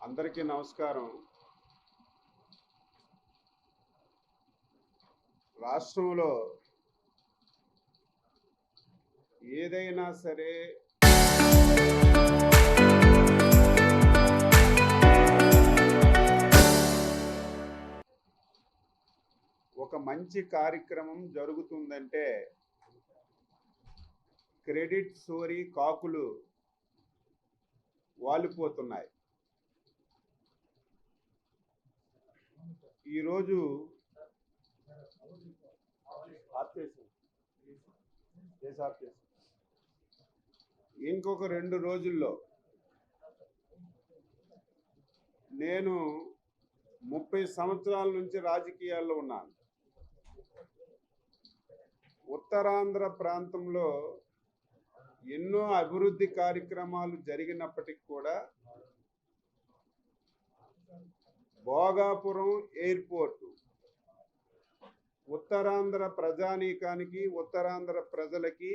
అందరికీ నమస్కారం. రాష్ట్రంలో ఏదైనా సరే ఒక మంచి కార్యక్రమం జరుగుతుందంటే క్రెడిట్ సోరీ కాకులు వాలిపోతున్నాయి. ఈరోజు ఇంకొక 2 రోజుల్లో నేను 30 సంవత్సరాల నుంచి రాజకీయాల్లో ఉన్నాను. ఉత్తరాంధ్ర ప్రాంతంలో ఎన్నో అభివృద్ధి కార్యక్రమాలు జరిగినప్పటికీ కూడా భోగాపురం ఎయిర్పోర్టు ఉత్తరాంధ్ర ప్రజానీకానికి, ఉత్తరాంధ్ర ప్రజలకి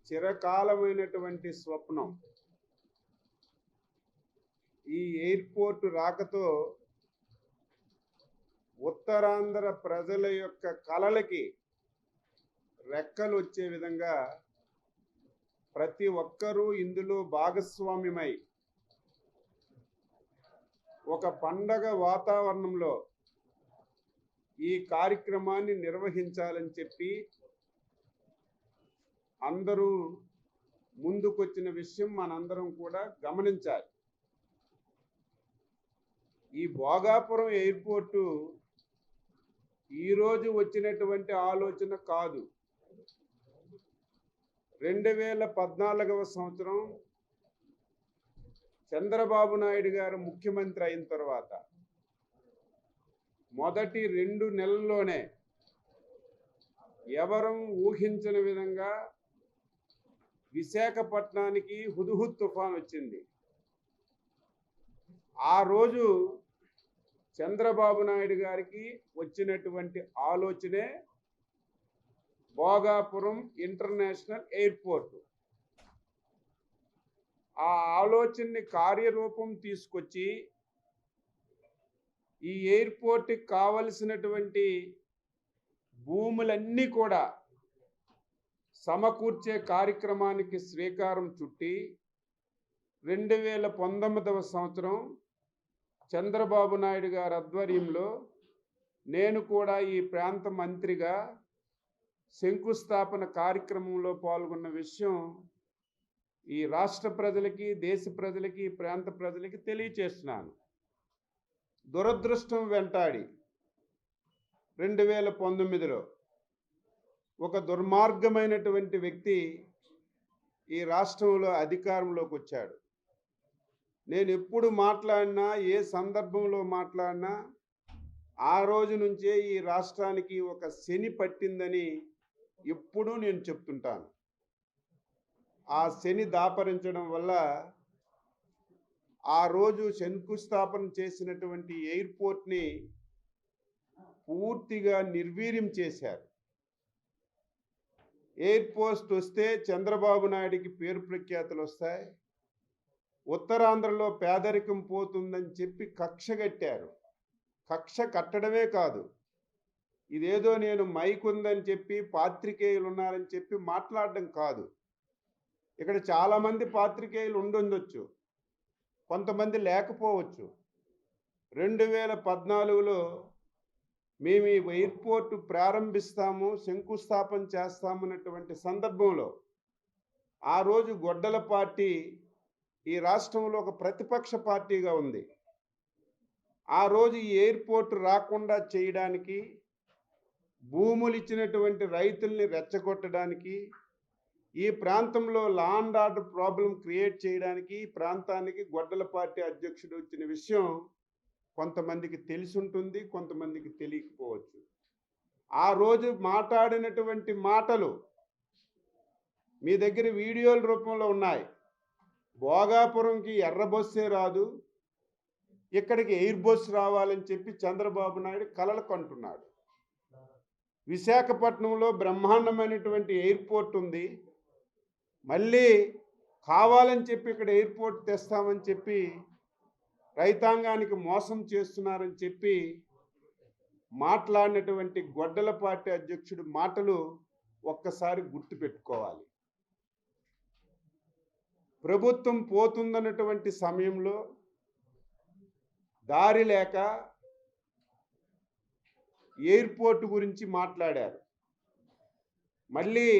చిరకాలమైనటువంటి స్వప్నం. ఈ ఎయిర్పోర్టు రాకతో ఉత్తరాంధ్ర ప్రజల యొక్క కలలకి రెక్కలు వచ్చే విధంగా ప్రతి ఒక్కరూ ఇందులో భాగస్వామ్యమై ఒక పండగ వాతావరణంలో ఈ కార్యక్రమాన్ని నిర్వహించాలని చెప్పి అందరూ ముందుకొచ్చిన విషయం మనందరం కూడా గమనించాలి. ఈ భోగాపురం ఎయిర్పోర్టు ఈరోజు వచ్చినటువంటి ఆలోచన కాదు. 2014వ సంవత్సరం చంద్రబాబు నాయుడు గారు ముఖ్యమంత్రి అయిన తర్వాత మొదటి 2 నెలల్లోనే ఎవరం ఊహించని విధంగా విశాఖపట్నానికి హుదుహుద్ తుఫాన్ వచ్చింది. ఆ రోజు చంద్రబాబు నాయుడు గారికి వచ్చినటువంటి ఆలోచనే భోగాపురం ఇంటర్నేషనల్ ఎయిర్పోర్ట్. ఆ ఆలోచనని కార్యరూపం తీసుకొచ్చి ఈ ఎయిర్పోర్ట్కి కావలసినటువంటి భూములన్నీ కూడా సమకూర్చే కార్యక్రమానికి శ్రీకారం చుట్టి 2019వ సంవత్సరం చంద్రబాబు నాయుడు గారి ఆధ్వర్యంలో నేను కూడా ఈ ప్రాంత మంత్రిగా శంకుస్థాపన కార్యక్రమంలో పాల్గొన్న విషయం ఈ రాష్ట్ర ప్రజలకి, దేశ ప్రజలకి, ప్రాంత ప్రజలకి తెలియచేస్తున్నాను. దురదృష్టం వెంటాడి 2019లో ఒక దుర్మార్గమైనటువంటి వ్యక్తి ఈ రాష్ట్రంలో అధికారంలోకి వచ్చాడు. నేను ఎప్పుడు మాట్లాడినా, ఏ సందర్భంలో మాట్లాడినా ఆ రోజు నుంచే ఈ రాష్ట్రానికి ఒక శని పట్టిందని ఎప్పుడూ నేను చెప్తుంటాను. ఆ శని దాపరించడం వల్ల ఆ రోజు శంకుస్థాపన చేసినటువంటి ఎయిర్పోర్ట్ని పూర్తిగా నిర్వీర్యం చేశారు. ఎయిర్పోర్ట్ వస్తే చంద్రబాబు నాయుడికి పేరు ప్రఖ్యాతులు వస్తాయి, ఉత్తరాంధ్రలో పేదరికం పోతుందని చెప్పి కక్ష కట్టారు. కక్ష కట్టడమే కాదు, ఇదేదో నేను మైక్ ఉందని చెప్పి, పాత్రికేయులు ఉన్నారని చెప్పి మాట్లాడడం కాదు. ఇక్కడ చాలామంది పాత్రికేయులు ఉండొచ్చు, కొంతమంది లేకపోవచ్చు. 2014లో మేము ఈ ఎయిర్పోర్టు ప్రారంభిస్తాము, శంకుస్థాపన చేస్తామన్నటువంటి సందర్భంలో ఆ రోజు గొడ్డల పార్టీ ఈ రాష్ట్రంలో ఒక ప్రతిపక్ష పార్టీగా ఉంది. ఆ రోజు ఈ ఎయిర్పోర్టు రాకుండా చేయడానికి, భూములు ఇచ్చినటువంటి రైతుల్ని రెచ్చగొట్టడానికి, ఈ ప్రాంతంలో law and order problem create చేయడానికి ప్రాంతానికి గొడ్డల పార్టీ అధ్యక్షుడు వచ్చిన విషయం కొంతమందికి తెలిసి ఉంటుంది, కొంతమందికి తెలియకపోవచ్చు. ఆ రోజు మాట్లాడినటువంటి మాటలు మీ దగ్గర వీడియోల రూపంలో ఉన్నాయి. భోగాపురంకి ఎర్ర బస్సే రాదు, ఇక్కడికి ఎయిర్ బస్ రావాలని చెప్పి చంద్రబాబు నాయుడు కలలు కంటున్నాడు. విశాఖపట్నంలో బ్రహ్మాండమైనటువంటి ఎయిర్పోర్ట్ ఉంది, మళ్ళీ కావాలని చెప్పి ఇక్కడ ఎయిర్పోర్ట్ తెస్తామని చెప్పి రైతాంగానికి మోసం చేస్తున్నారని చెప్పి మాట్లాడినటువంటి గొడ్డల పార్టీ అధ్యక్షుడి మాటలు ఒక్కసారి గుర్తుపెట్టుకోవాలి. ప్రభుత్వం పోతుందన్నటువంటి సమయంలో దారి లేక ఎయిర్పోర్ట్ గురించి మాట్లాడారు. మళ్ళీ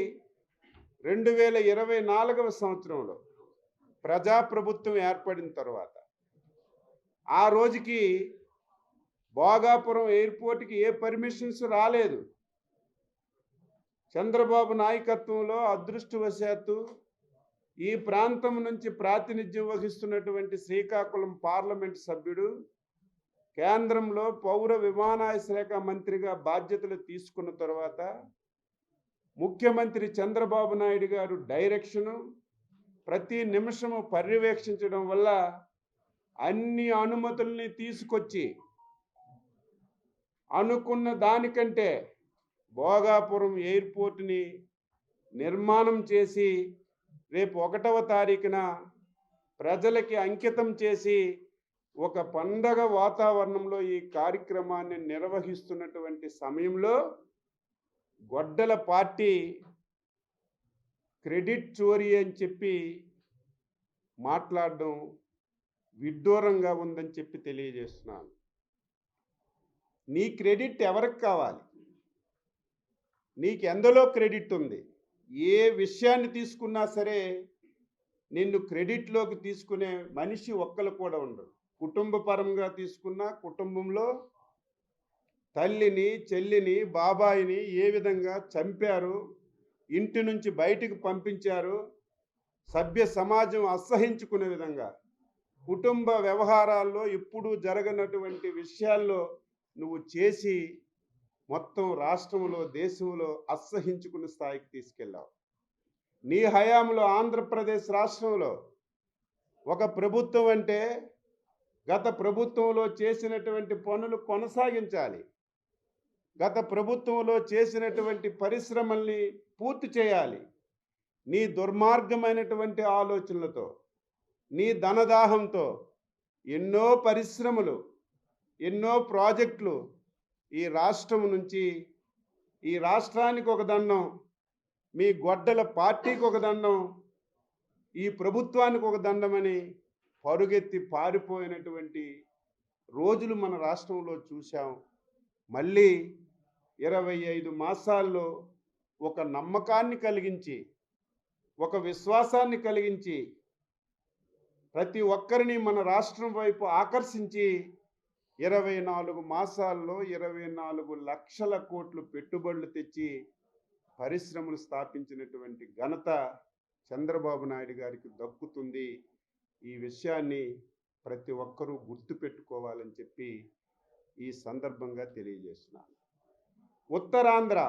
2024వ సంవత్సరంలో ప్రజాప్రభుత్వం ఏర్పడిన తర్వాత ఆ రోజుకి భోగాపురం ఎయిర్పోర్ట్కి ఏ పర్మిషన్స్ రాలేదు. చంద్రబాబు నాయకత్వంలో అదృష్టవశాత్తు ఈ ప్రాంతం నుంచి ప్రాతినిధ్యం వహిస్తున్నటువంటి శ్రీకాకుళం పార్లమెంట్ సభ్యుడు కేంద్రంలో పౌర విమానయాన శాఖ మంత్రిగా బాధ్యతలు తీసుకున్న తర్వాత ముఖ్యమంత్రి చంద్రబాబు నాయుడు గారు డైరెక్షను ప్రతి నిమిషము పర్యవేక్షించడం వల్ల అన్ని అనుమతుల్ని తీసుకొచ్చి అనుకున్న దానికంటే భోగాపురం ఎయిర్పోర్ట్ని నిర్మాణం చేసి రేపు 1వ తారీఖున ప్రజలకి అంకితం చేసి ఒక పండగ వాతావరణంలో ఈ కార్యక్రమాన్ని నిర్వహిస్తున్నటువంటి సమయంలో గొడ్డల పార్టీ క్రెడిట్ చోరీ అని చెప్పి మాట్లాడడం విడ్డూరంగా ఉందని చెప్పి తెలియజేస్తున్నాను. నీ క్రెడిట్ ఎవరికి కావాలి? నీకు ఎందులో క్రెడిట్ ఉంది? ఏ విషయాన్ని తీసుకున్నా సరే నిన్ను క్రెడిట్లోకి తీసుకునే మనిషి ఒక్కరు కూడా ఉండరు. కుటుంబపరంగా తీసుకున్నా కుటుంబంలో తల్లిని, చెల్లిని, బాబాయిని ఏ విధంగా చంపారు, ఇంటి నుంచి బయటికి పంపించారు, సభ్య సమాజం అసహించుకునే విధంగా కుటుంబ వ్యవహారాల్లో ఇప్పుడు జరగనటువంటి విషయాల్లో నువ్వు చేసి మొత్తం రాష్ట్రంలో, దేశంలో అసహించుకునే స్థాయికి తీసుకెళ్ళావు. నీ హయాంలో ఆంధ్రప్రదేశ్ రాష్ట్రంలో ఒక ప్రభుత్వం అంటే గత ప్రభుత్వంలో చేసినటువంటి పనులు కొనసాగించాలి, గత ప్రభుత్వంలో చేసినటువంటి పరిశ్రమల్ని పూర్తి చేయాలి. నీ దుర్మార్గమైనటువంటి ఆలోచనలతో, నీ ధనదాహంతో ఎన్నో పరిశ్రమలు, ఎన్నో ప్రాజెక్టులు ఈ రాష్ట్రం నుంచి, ఈ రాష్ట్రానికి ఒక దండం, మీ గొడ్డల పార్టీకి ఒక దండం, ఈ ప్రభుత్వానికి ఒక దండమని పరుగెత్తి పారిపోయినటువంటి రోజులు మన రాష్ట్రంలో చూసాం. మళ్ళీ 25 మాసాల్లో ఒక నమ్మకాన్ని కలిగించి, ఒక విశ్వాసాన్ని కలిగించి, ప్రతి ఒక్కరిని మన రాష్ట్రం వైపు ఆకర్షించి 24 మాసాల్లో 24 లక్షల కోట్లు పెట్టుబడులు తెచ్చి పరిశ్రమలు స్థాపించినటువంటి ఘనత చంద్రబాబు నాయుడు గారికి దక్కుతుంది. ఈ విషయాన్ని ప్రతి ఒక్కరూ గుర్తుపెట్టుకోవాలని చెప్పి ఈ సందర్భంగా తెలియజేస్తున్నాను. ఉత్తరాంధ్ర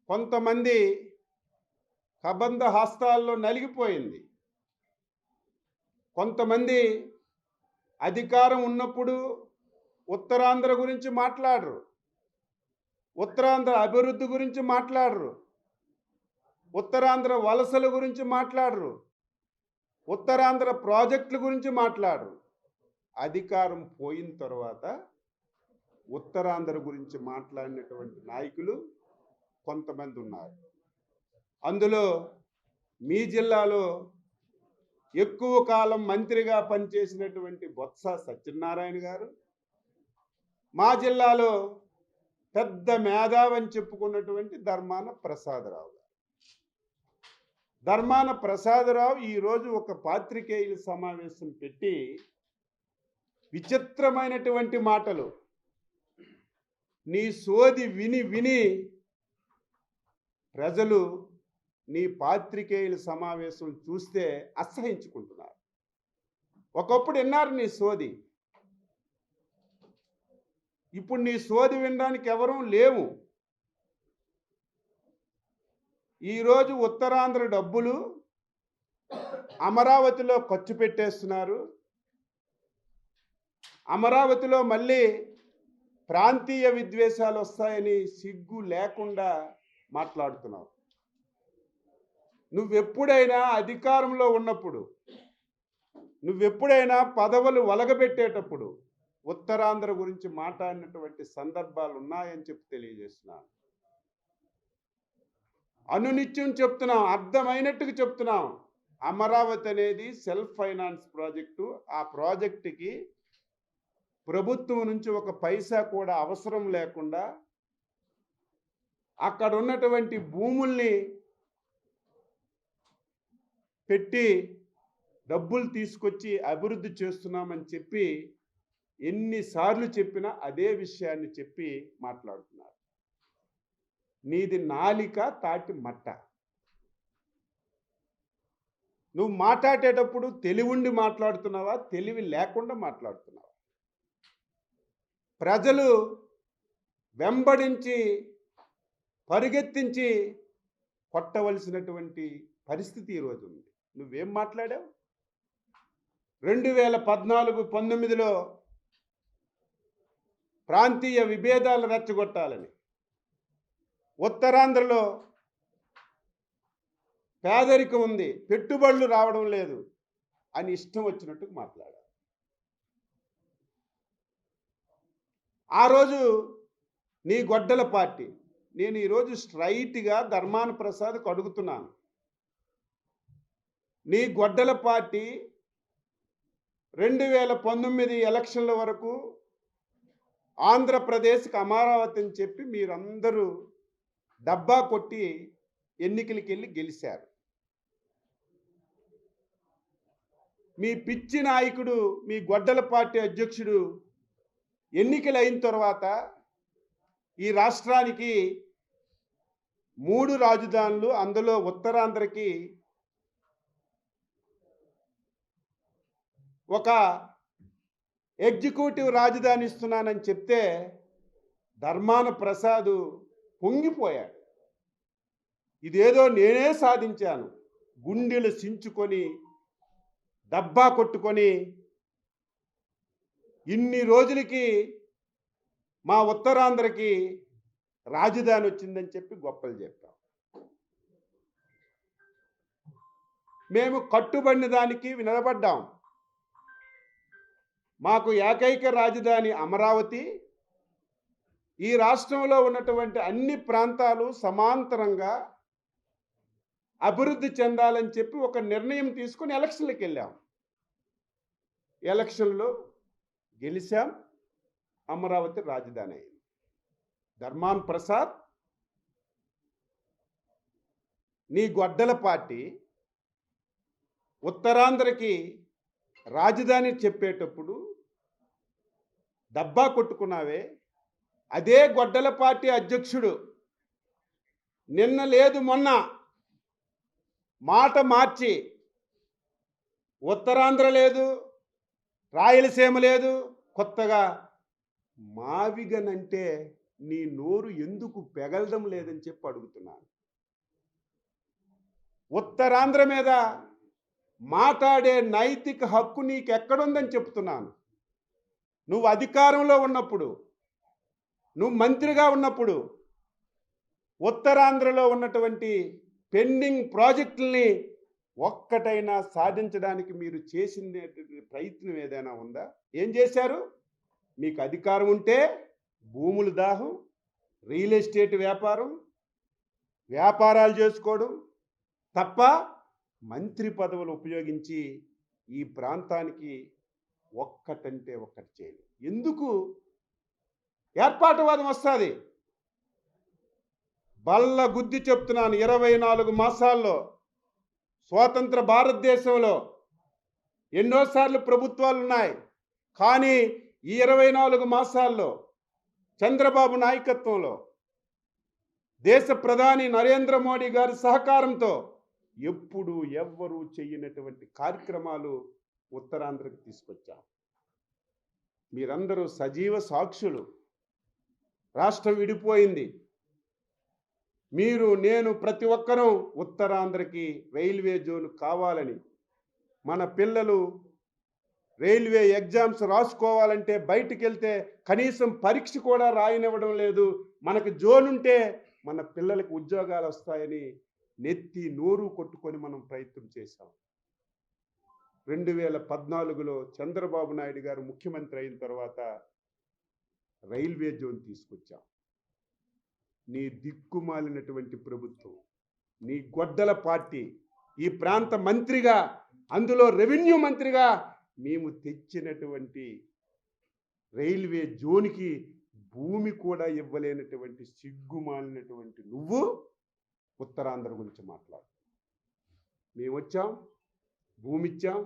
కొంతమంది కబంధ హస్తాల్లో నలిగిపోయింది. కొంతమంది అధికారం ఉన్నప్పుడు ఉత్తరాంధ్ర గురించి మాట్లాడరు, ఉత్తరాంధ్ర అభివృద్ధి గురించి మాట్లాడరు, ఉత్తరాంధ్ర వలసల గురించి మాట్లాడరు, ఉత్తరాంధ్ర ప్రాజెక్టుల గురించి మాట్లాడరు. అధికారం పోయిన తర్వాత ఉత్తరాంధ్ర గురించి మాట్లాడినటువంటి నాయకులు కొంతమంది ఉన్నారు. అందులో మీ జిల్లాలో ఎక్కువ కాలం మంత్రిగా పనిచేసినటువంటి బొత్స సత్యనారాయణ గారు, మా జిల్లాలో పెద్ద మేధావని చెప్పుకున్నటువంటి ధర్మాన ప్రసాదరావు గారు. ధర్మాన ప్రసాదరావు ఈరోజు ఒక పాత్రికేయుల సమావేశం పెట్టి విచిత్రమైనటువంటి మాటలు, నీ సోది విని విని ప్రజలు నీ పాత్రికేయుల సమావేశం చూస్తే అసహించుకుంటున్నారు. ఒకప్పుడు విన్నారు నీ సోది, ఇప్పుడు నీ సోది వినడానికి ఎవరూ లేవు. ఈరోజు ఉత్తరాంధ్ర డబ్బులు అమరావతిలో ఖర్చు పెట్టేస్తున్నారు. అమరావతిలో మళ్ళీ ప్రాంతీయ విద్వేషాలు వస్తాయని సిగ్గు లేకుండా మాట్లాడుతున్నావు. నువ్వెప్పుడైనా అధికారంలో ఉన్నప్పుడు, నువ్వెప్పుడైనా పదవులు ఒలగబెట్టేటప్పుడు ఉత్తరాంధ్ర గురించి మాట్లాడినటువంటి సందర్భాలు ఉన్నాయని చెప్పి తెలియజేస్తున్నాను. అనునిత్యం చెప్తున్నాం, అర్థమైనట్టుగా చెప్తున్నాం. అమరావతి అనేది సెల్ఫ్ ఫైనాన్స్ ప్రాజెక్టు. ఆ ప్రాజెక్టుకి ప్రభుత్వం నుంచి ఒక పైసా కూడా అవసరం లేకుండా అక్కడ ఉన్నటువంటి భూముల్ని పెట్టి డబ్బులు తీసుకొచ్చి అభివృద్ధి చేస్తున్నామని చెప్పి ఎన్నిసార్లు చెప్పినా అదే విషయాన్ని చెప్పి మాట్లాడుతున్నారు. నీది నాలిక తాటి మట్ట. నువ్వు మాట్లాడేటప్పుడు తెలివుండి మాట్లాడుతున్నావా, తెలివి లేకుండా మాట్లాడుతున్నావా? ప్రజలు వెంబడించి పరిగెత్తించి కొట్టవలసినటువంటి పరిస్థితి ఈరోజు ఉంది. నువ్వేం మాట్లాడావు? 2014-19లో ప్రాంతీయ విభేదాలు రెచ్చగొట్టాలని, ఉత్తరాంధ్రలో పేదరికం ఉంది, పెట్టుబడులు రావడం లేదు అని ఇష్టం వచ్చినట్టు మాట్లాడారు. ఆ రోజు నీ గొడ్డల పార్టీ. నేను ఈరోజు స్ట్రైట్గా ధర్మాన ప్రసాద్కు అడుగుతున్నాను. నీ గొడ్డల పార్టీ 2019 ఎలక్షన్ల వరకు ఆంధ్రప్రదేశ్కి అమరావతి అని చెప్పి మీరందరూ డబ్బా కొట్టి ఎన్నికలకి వెళ్ళి గెలిచారు. మీ పిచ్చి నాయకుడు, మీ గొడ్డల పార్టీ అధ్యక్షుడు ఎన్నికలు అయిన తర్వాత ఈ రాష్ట్రానికి 3 రాజధానులు, అందులో ఉత్తరాంధ్రకి ఒక ఎగ్జిక్యూటివ్ రాజధాని ఇస్తున్నానని చెప్తే ధర్మాన ప్రసాద్ పొంగిపోయాడు. ఇదేదో నేనే సాధించాను, గుండెలు చించుకొని డబ్బా కొట్టుకొని ఇన్ని రోజులకి మా ఉత్తరాంధ్రకి రాజధాని వచ్చిందని చెప్పి గొప్పలు చెప్పాం. మేము కట్టుబడిన దానికి నిలబడ్డాం. మాకు ఏకైక రాజధాని అమరావతి. ఈ రాష్ట్రంలో ఉన్నటువంటి అన్ని ప్రాంతాలు సమాంతరంగా అభివృద్ధి చెందాలని చెప్పి ఒక నిర్ణయం తీసుకొని ఎలక్షన్లకు వెళ్ళాం. ఎలక్షన్లో గెలిచాం, అమరావతి రాజధాని అయింది. ధర్మాన ప్రసాద్, నీ గొడ్డల పార్టీ ఉత్తరాంధ్రకి రాజధాని చెప్పేటప్పుడు డబ్బా కొట్టుకున్నావే. అదే గొడ్డల పార్టీ అధ్యక్షుడు నిన్న లేదు మొన్న మాట మార్చి ఉత్తరాంధ్ర లేదు, రాయలసీమ లేదు, కొత్తగా మావిగనంటే నీ నోరు ఎందుకు పెగలడం లేదని చెప్పి అడుగుతున్నాను. ఉత్తరాంధ్ర మీద మాట్లాడే నైతిక హక్కు నీకు ఎక్కడుందని చెప్తున్నాను. నువ్వు అధికారంలో ఉన్నప్పుడు, నువ్వు మంత్రిగా ఉన్నప్పుడు ఉత్తరాంధ్రలో ఉన్నటువంటి పెండింగ్ ప్రాజెక్టుల్ని ఒక్కటైనా సాధించడానికి మీరు చేసిందే ప్రయత్నం ఏదైనా ఉందా? ఏం చేశారు? మీకు అధికారం ఉంటే భూములు దాహం, రియల్ ఎస్టేట్ వ్యాపారాలు చేసుకోవడం తప్ప మంత్రి పదవులు ఉపయోగించి ఈ ప్రాంతానికి ఒక్కటంటే ఒక్కటి చేయలేదు. ఎందుకు? ఏర్పాటువాదం వస్తుంది. బల్ల గుద్ది చెప్తున్నాను, 24 మాసాల్లో స్వాతంత్ర భారతదేశంలో ఎన్నోసార్లు ప్రభుత్వాలు ఉన్నాయి. కానీ ఈ 24 మాసాల్లో చంద్రబాబు నాయకత్వంలో దేశ ప్రధాని నరేంద్ర మోడీ గారి సహకారంతో ఎప్పుడు ఎవ్వరూ చేయనటువంటి కార్యక్రమాలు ఉత్తరాంధ్రకు తీసుకొచ్చాం. మీరందరూ సజీవ సాక్షులు. రాష్ట్రం విడిపోయింది. మీరు, నేను, ప్రతి ఒక్కరూ ఉత్తరాంధ్రకి రైల్వే జోన్ కావాలని, మన పిల్లలు రైల్వే ఎగ్జామ్స్ రాసుకోవాలంటే బయటికి వెళ్తే కనీసం పరీక్ష కూడా రాయనివ్వడం లేదు. మనకు జోన్ ఉంటే మన పిల్లలకు ఉద్యోగాలు వస్తాయని నెత్తి నోరు కొట్టుకొని మనం ప్రయత్నం చేశాం. 2014లో చంద్రబాబు నాయుడు గారు ముఖ్యమంత్రి అయిన తర్వాత రైల్వే జోన్ తీసుకొచ్చాం. నీ దిక్కుమాలినటువంటి ప్రభుత్వం, నీ గొడ్డల పార్టీ, ఈ ప్రాంత మంత్రిగా, అందులో రెవెన్యూ మంత్రిగా మేము తెచ్చినటువంటి రైల్వే జోన్కి భూమి కూడా ఇవ్వలేనటువంటి సిగ్గుమాలినటువంటి నువ్వు ఉత్తరాంధ్ర గురించి మాట్లాడు. మేము వచ్చాం, భూమి ఇచ్చాం,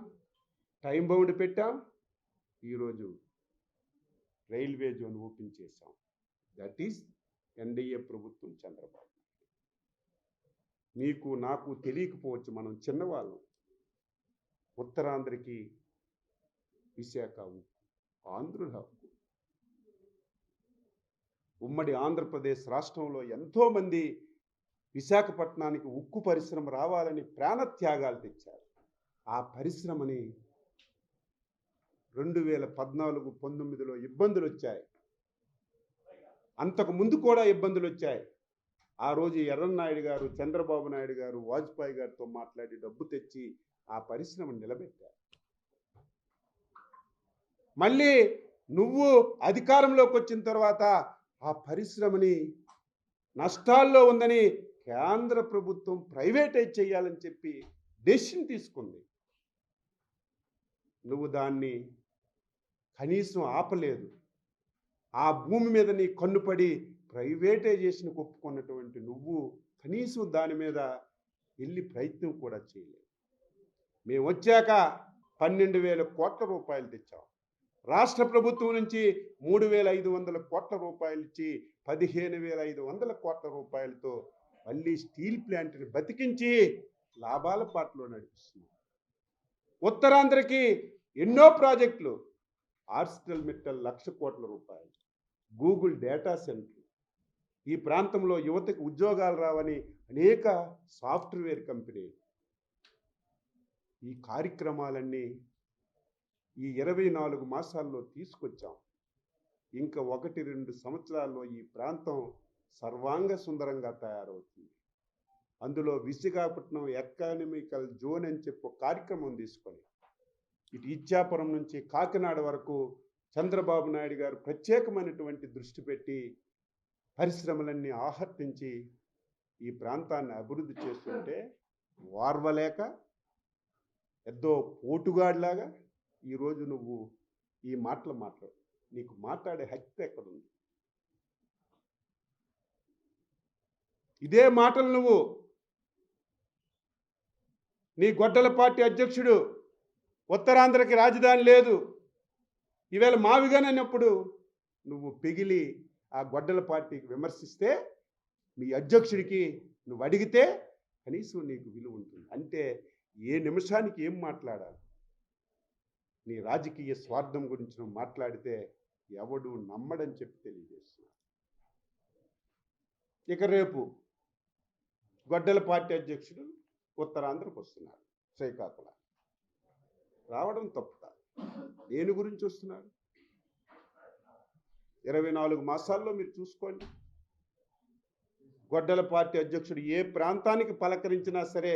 టైం బౌండ్ పెట్టాం, ఈరోజు రైల్వే జోన్ ఓపెన్ చేశాం. దట్ ఈస్ ఎన్డీఏ ప్రభుత్వం, చంద్రబాబు. మీకు నాకు తెలియకపోవచ్చు, మనం చిన్నవాళ్ళం. ఉత్తరాంధ్రకి విశాఖ ఉక్కు, ఆంధ్రుల హక్కు. ఉమ్మడి ఆంధ్రప్రదేశ్ రాష్ట్రంలో ఎంతోమంది విశాఖపట్నానికి ఉక్కు పరిశ్రమ రావాలని ప్రాణత్యాగాలు తెచ్చారు. ఆ పరిశ్రమని 2014-19లో ఇబ్బందులు వచ్చాయి. అంతకు ముందు కూడా ఇబ్బందులు వచ్చాయి. ఆ రోజు ఎర్రన్నాయుడు గారు, చంద్రబాబు నాయుడు గారు, వాజ్పేయి గారితో మాట్లాడి డబ్బు తెచ్చి ఆ పరిశ్రమను నిలబెట్టారు. మళ్ళీ నువ్వు అధికారంలోకి వచ్చిన తర్వాత ఆ పరిశ్రమని నష్టాల్లో ఉందని కేంద్ర ప్రభుత్వం ప్రైవేటైజ్ చేయాలని చెప్పి డెసిషన్ తీసుకుంది. నువ్వు దాన్ని కనీసం ఆపలేదు. ఆ భూమి మీద నీ కన్నుపడి ప్రైవేటైజేషన్ ఒప్పుకున్నటువంటి నువ్వు కనీసం దాని మీద వెళ్ళి ప్రయత్నం కూడా చేయలేదు. మేము వచ్చాక 12,000 కోట్ల రూపాయలు తెచ్చాం. రాష్ట్ర ప్రభుత్వం నుంచి 3,500 కోట్ల రూపాయలు ఇచ్చి 15,500 కోట్ల రూపాయలతో మళ్ళీ స్టీల్ ప్లాంట్ని బతికించి లాభాల పాటలో నడిపిస్తున్నాం. ఉత్తరాంధ్రకి ఎన్నో ప్రాజెక్టులు, ఆర్సిటల్ మిట్టల్ 1,00,000 కోట్ల రూపాయలు, గూగుల్ డేటా సెంటర్, ఈ ప్రాంతంలో యువతకు ఉద్యోగాలు రావని అనేక సాఫ్ట్వేర్ కంపెనీలు. ఈ కార్యక్రమాలన్నీ ఈ 24 మాసాల్లో తీసుకొచ్చాం. ఇంకా 1-2 సంవత్సరాల్లో ఈ ప్రాంతం సర్వాంగ సుందరంగా తయారవుతుంది. అందులో విశాఖపట్నం ఎకానమికల్ జోన్ అని చెప్పి ఒక కార్యక్రమం తీసుకొని ఇటు ఇచ్చాపురం నుంచి కాకినాడ వరకు చంద్రబాబు నాయుడు గారు ప్రత్యేకమైనటువంటి దృష్టి పెట్టి పరిశ్రమలన్నీ ఆహర్తించి ఈ ప్రాంతాన్ని అభివృద్ధి చేస్తుంటే వార్వలేక ఎద్దో పోటుగాడిలాగా ఈరోజు నువ్వు ఈ మాటలు మాట్లాడు. నీకు మాట్లాడే హక్కు ఎక్కడుంది? ఇదే మాటలు నువ్వు నీ గొడ్డల పార్టీ అధ్యక్షుడు ఉత్తరాంధ్రకి రాజధాని లేదు, ఈవేళ మావిగానన్నప్పుడు నువ్వు పిగిలి ఆ గొడ్డల పార్టీకి విమర్శిస్తే మీ అధ్యక్షుడికి నువ్వు అడిగితే కనీసం నీకు విలువ ఉంటుంది. అంటే ఏ నిమిషానికి ఏం మాట్లాడాలి? నీ రాజకీయ స్వార్థం గురించి నువ్వు మాట్లాడితే ఎవడు నమ్మడని చెప్పి తెలియజేస్తున్నా. ఇక రేపు గొడ్డల పార్టీ అధ్యక్షుడు ఉత్తరాంధ్రకు వస్తున్నాడు, శ్రీకాకుళం. రావడం తప్పు కాదు. దేని గురించి వస్తున్నాడు? 24 మాసాల్లో మీరు చూసుకోండి. గొడ్డల పార్టీ అధ్యక్షుడు ఏ ప్రాంతానికి పలకరించినా సరే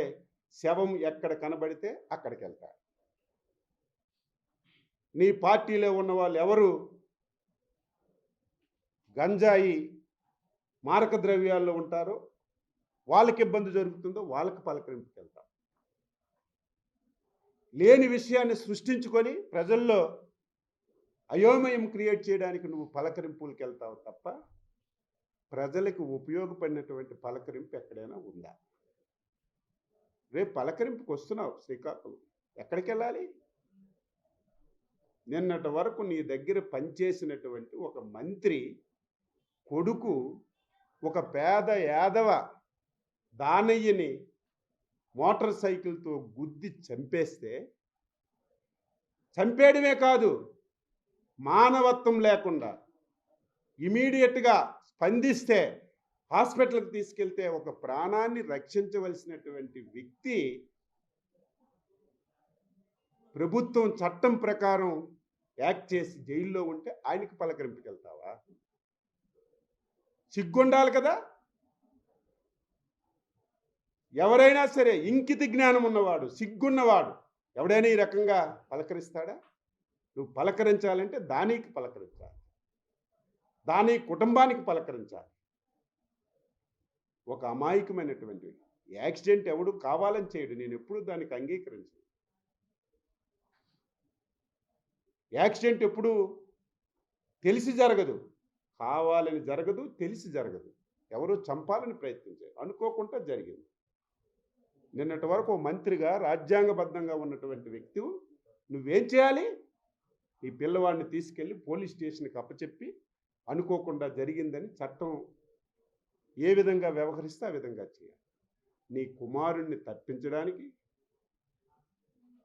శవం ఎక్కడ కనబడితే అక్కడికి వెళ్తాడు. నీ పార్టీలో ఉన్న వాళ్ళు ఎవరు గంజాయి మారక ద్రవ్యాల్లో ఉంటారో, వాళ్ళకి ఇబ్బంది జరుగుతుందో వాళ్ళకి పలకరింపుకి వెళ్తాం. లేని విషయాన్ని సృష్టించుకొని ప్రజల్లో అయోమయం క్రియేట్ చేయడానికి నువ్వు పలకరింపులకు వెళ్తావు తప్ప ప్రజలకు ఉపయోగపడినటువంటి పలకరింపు ఎక్కడైనా ఉందా? రేపు పలకరింపుకి వస్తున్నావు శ్రీకాకుళం, ఎక్కడికి వెళ్ళాలి? నిన్నటి వరకు నీ దగ్గర పనిచేసినటువంటి ఒక మంత్రి కొడుకు ఒక పేద యాదవ దానయ్యని మోటార్ సైకిల్తో గుద్ది చంపేస్తే, చంపేయడమే కాదు మానవత్వం లేకుండా ఇమీడియట్గా స్పందిస్తే హాస్పిటల్కి తీసుకెళ్తే ఒక ప్రాణాన్ని రక్షించవలసినటువంటి వ్యక్తి ప్రభుత్వం చట్టం ప్రకారం యాక్ట్ చేసి జైల్లో ఉంటే ఆయనకి పలకరింపుకి వెళ్తావా? సిగ్గుండాలి కదా. ఎవరైనా సరే ఇంకిత జ్ఞానం ఉన్నవాడు, సిగ్గున్నవాడు ఎవడైనా ఈ రకంగా పలకరిస్తాడా? నువ్వు పలకరించాలంటే దానికి పలకరించాలి, దాని కుటుంబానికి పలకరించాలి. ఒక అమాయకమైనటువంటి యాక్సిడెంట్ ఎవడు కావాలని చేయడు. నేను ఎప్పుడు దానికి అంగీకరించను. యాక్సిడెంట్ ఎప్పుడు తెలిసి జరగదు, కావాలని జరగదు, తెలిసి జరగదు. ఎవరు చంపాలని ప్రయత్నించారు, అనుకోకుండా జరిగింది. నిన్నటి వరకు మంత్రిగా రాజ్యాంగబద్ధంగా ఉన్నటువంటి వ్యక్తి నువ్వేం చేయాలి? ఈ పిల్లవాడిని తీసుకెళ్ళి పోలీస్ స్టేషన్కి అప్పచెప్పి అనుకోకుండా జరిగిందని చట్టం ఏ విధంగా వ్యవహరిస్తే ఆ విధంగా చేయాలి. నీ కుమారుణ్ణి తప్పించడానికి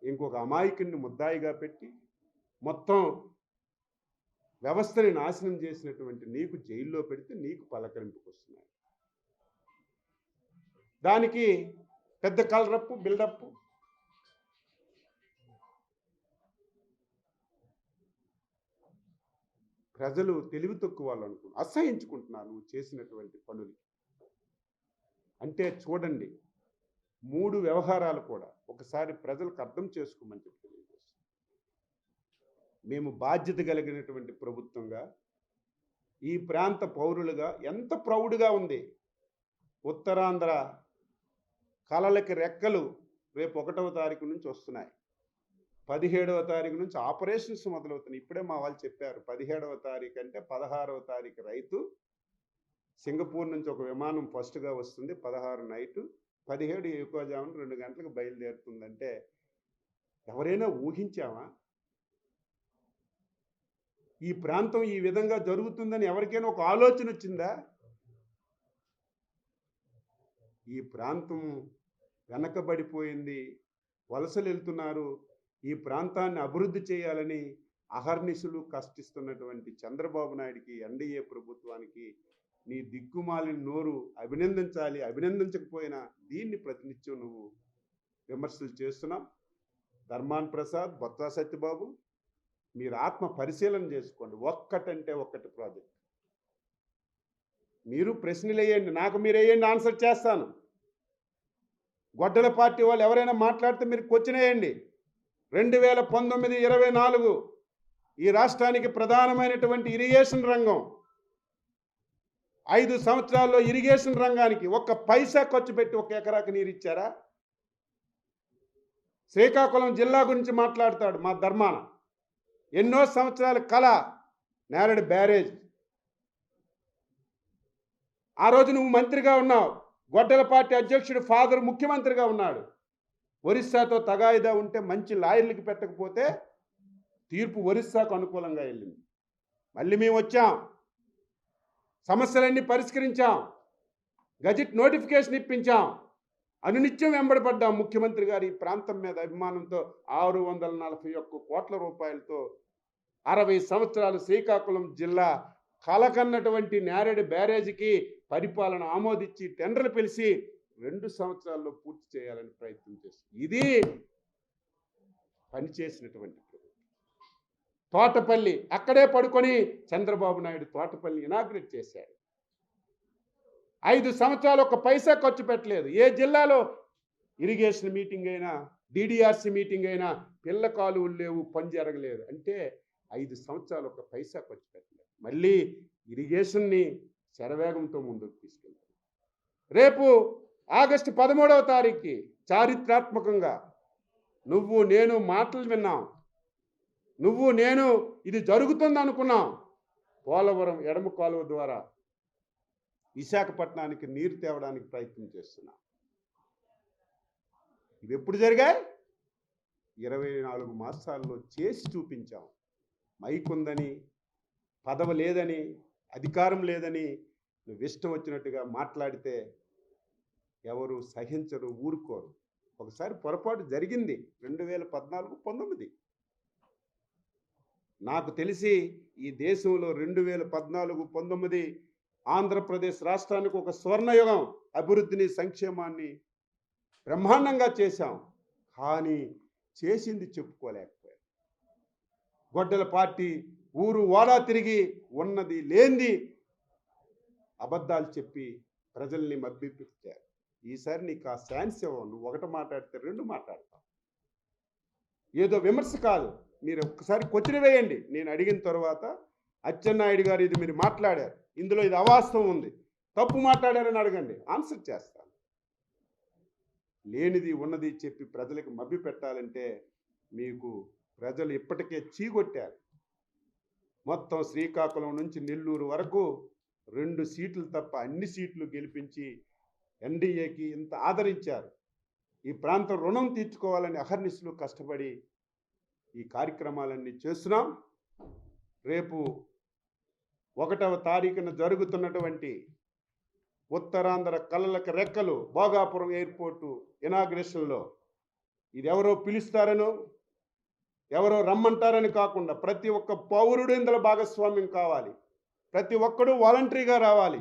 ఇంకొక అమాయకుడిని ముద్దాయిగా పెట్టి మొత్తం వ్యవస్థని నాశనం చేసినటువంటి నీకు జైల్లో పెడితే నీకు పలకరింపుకు వస్తున్నాయి. దానికి పెద్ద కలరప్పు, బిల్డప్. ప్రజలు తెలివి తక్కువ వాళ్ళు అనుకుంటున్నారు, అసహించుకుంటున్నారు నువ్వు చేసినటువంటి పనులు. అంటే చూడండి, 3 వ్యవహారాలు కూడా ఒకసారి ప్రజలకు అర్థం చేసుకోమని చెప్పి తెలియజేస్తాం. మేము బాధ్యత కలిగినటువంటి ప్రభుత్వంగా, ఈ ప్రాంత పౌరులుగా ఎంత ప్రౌడ్గా ఉంది. ఉత్తరాంధ్ర కళలకి రెక్కలు రేపు 1వ తారీఖు నుంచి వస్తున్నాయి. 17వ తారీఖు నుంచి ఆపరేషన్స్ మొదలవుతున్నాయి. ఇప్పుడే మా వాళ్ళు చెప్పారు, 17వ తారీఖు అంటే 16వ తారీఖు రైతు సింగపూర్ నుంచి ఒక విమానం ఫస్ట్గా వస్తుంది, 16 నైటు, 17 ఎక్కువజామున 2 గంటలకు బయలుదేరుతుందంటే ఎవరైనా ఊహించామా? ఈ ప్రాంతం ఈ విధంగా జరుగుతుందని ఎవరికైనా ఒక ఆలోచన వచ్చిందా? ఈ ప్రాంతం వెనకబడిపోయింది, వలసలు వెళ్తున్నారు. ఈ ప్రాంతాన్ని అభివృద్ధి చేయాలని అహర్నిశలు కష్టిస్తున్నటువంటి చంద్రబాబు నాయుడికి, ఎన్డీఏ ప్రభుత్వానికి నీ దిక్కుమాలిన నోరు అభినందించాలి. అభినందించకపోయినా దీన్ని ప్రతినిత్యం నువ్వు విమర్శలు చేస్తున్నావు. ధర్మాన్ ప్రసాద్, బొత్స సత్యబాబు, మీరు ఆత్మ పరిశీలన చేసుకోండి. ఒక్కటంటే ఒక్కటి ప్రాజెక్ట్. మీరు ప్రశ్నలు వేయండి, నాకు మీరు వేయండి, ఆన్సర్ చేస్తాను. గొడ్డల పార్టీ వాళ్ళు ఎవరైనా మాట్లాడితే మీరు క్వశ్చన్ వేయండి. 2019-24 ఈ రాష్ట్రానికి ప్రధానమైనటువంటి ఇరిగేషన్ రంగం, 5 సంవత్సరాల్లో ఇరిగేషన్ రంగానికి ఒక్క పైసా ఖర్చు పెట్టి 1 ఎకరాకి నీరు ఇచ్చారా? శ్రీకాకుళం జిల్లా గురించి మాట్లాడతాడు మా ధర్మాన, ఎన్నో సంవత్సరాల కళ నేరేడు బ్యారేజ్. ఆ రోజు నువ్వు మంత్రిగా ఉన్నావు, గొడ్డల పార్టీ అధ్యక్షుడు ఫాదర్ ముఖ్యమంత్రిగా ఉన్నాడు. ఒరిస్సాతో తగాయిదా ఉంటే మంచి లాయర్లకి పెట్టకపోతే తీర్పు ఒరిస్సాకు అనుకూలంగా వెళ్ళింది. మళ్ళీ మేము వచ్చాం, సమస్యలన్నీ పరిష్కరించాం, గజెట్ నోటిఫికేషన్ ఇప్పించాం, అనునిత్యం వెంబడపడ్డాం. ముఖ్యమంత్రి గారు ఈ ప్రాంతం మీద అభిమానంతో 641 కోట్ల రూపాయలతో 60 సంవత్సరాలు శ్రీకాకుళం జిల్లా కలకన్నటువంటి నేరేడు బ్యారేజీకి పరిపాలన ఆమోదించి టెండర్లు పిలిచి 2 సంవత్సరాల్లో పూర్తి చేయాలని ప్రయత్నం చేస్తుంది. ఇది పనిచేసినటువంటి ప్రభుత్వం. తోటపల్లి అక్కడే పడుకొని చంద్రబాబు నాయుడు తోటపల్లి ఇనాగ్రేట్ చేశాడు. 5 సంవత్సరాలు 1 పైసా ఖర్చు పెట్టలేదు. ఏ జిల్లాలో ఇరిగేషన్ మీటింగ్ అయినా, డిడిఆర్సి మీటింగ్ అయినా పిల్ల కాలువలు లేవు, పని జరగలేదు అంటే 5 సంవత్సరాలు 1 పైసా ఖర్చు పెట్టలేదు. మళ్ళీ ఇరిగేషన్ని శరవేగంతో ముందుకు తీసుకెళ్తారు. రేపు ఆగస్టు 13వ తారీఖుకి చారిత్రాత్మకంగా నువ్వు నేను మాటలు విన్నాం, నువ్వు నేను ఇది జరుగుతుంది అనుకున్నాం. పోలవరం ఎడమ కాలువ ద్వారా విశాఖపట్నానికి నీరు తేవడానికి ప్రయత్నం చేస్తున్నాం. ఇవి ఎప్పుడు జరిగాయి? 24 మాసాల్లో చేసి చూపించాం. మైకుందని, పదవి లేదని, అధికారం లేదని నువ్వు ఇష్టం వచ్చినట్టుగా మాట్లాడితే ఎవరు సహించరు, ఊరుకోరు. ఒకసారి పొరపాటు జరిగింది 2014-19. నాకు తెలిసి ఈ దేశంలో 2014-19 ఆంధ్రప్రదేశ్ రాష్ట్రానికి ఒక స్వర్ణయుగం, అభివృద్ధిని, సంక్షేమాన్ని బ్రహ్మాండంగా చేశాం. కానీ చేసింది చెప్పుకోలేకపోయారు. గొడ్డల పార్టీ ఊరు వాడా తిరిగి ఉన్నది లేనిది అబద్ధాలు చెప్పి ప్రజల్ని మభ్యపెట్టారు. ఈసారి నీకు ఆ ఛాన్స్ ఇవ్వవు. నువ్వు ఒకటి మాట్లాడితే 2 మాట్లాడతావు. ఏదో విమర్శ కాదు. మీరు ఒక్కసారి క్వశ్చన్ వేయండి. నేను అడిగిన తర్వాత అచ్చెన్నాయుడు గారు ఇది మీరు మాట్లాడారు, ఇందులో ఇది అవాస్తవం ఉంది, తప్పు మాట్లాడారని అడగండి, ఆన్సర్ చేస్తాను. లేనిది ఉన్నది చెప్పి ప్రజలకు మభ్య పెట్టాలంటే మీకు ప్రజలు ఇప్పటికే చీగొట్టారు. మొత్తం శ్రీకాకుళం నుంచి నెల్లూరు వరకు 2 సీట్లు తప్ప అన్ని సీట్లు గెలిపించి ఎన్డీఏకి ఇంత ఆదరించారు. ఈ ప్రాంతం రుణం తీర్చుకోవాలని అహర్నిశలు కష్టపడి ఈ కార్యక్రమాలన్నీ చేస్తున్నాం. రేపు 1వ తారీఖున జరుగుతున్నటువంటి ఉత్తరాంధ్ర కళలకు రెక్కలు భోగాపురం ఎయిర్పోర్టు ఇనాగ్రేషన్లో ఇది ఎవరో పిలుస్తారనో ఎవరో రమ్మంటారని కాకుండా ప్రతి ఒక్క పౌరుడు ఇందులో భాగస్వామ్యం కావాలి. ప్రతి ఒక్కడూ వాలంటరీగా రావాలి.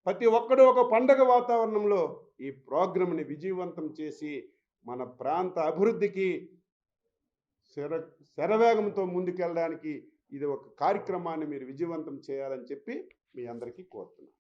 ప్రతి ఒక్కడూ ఒక పండగ వాతావరణంలో ఈ ప్రోగ్రామ్ని విజయవంతం చేసి మన ప్రాంత అభివృద్ధికి శరవేగంతో ముందుకెళ్ళడానికి ఇది ఒక కార్యక్రమాన్ని మీరు విజయవంతం చేయాలని చెప్పి మీ అందరికీ కోరుతున్నాను.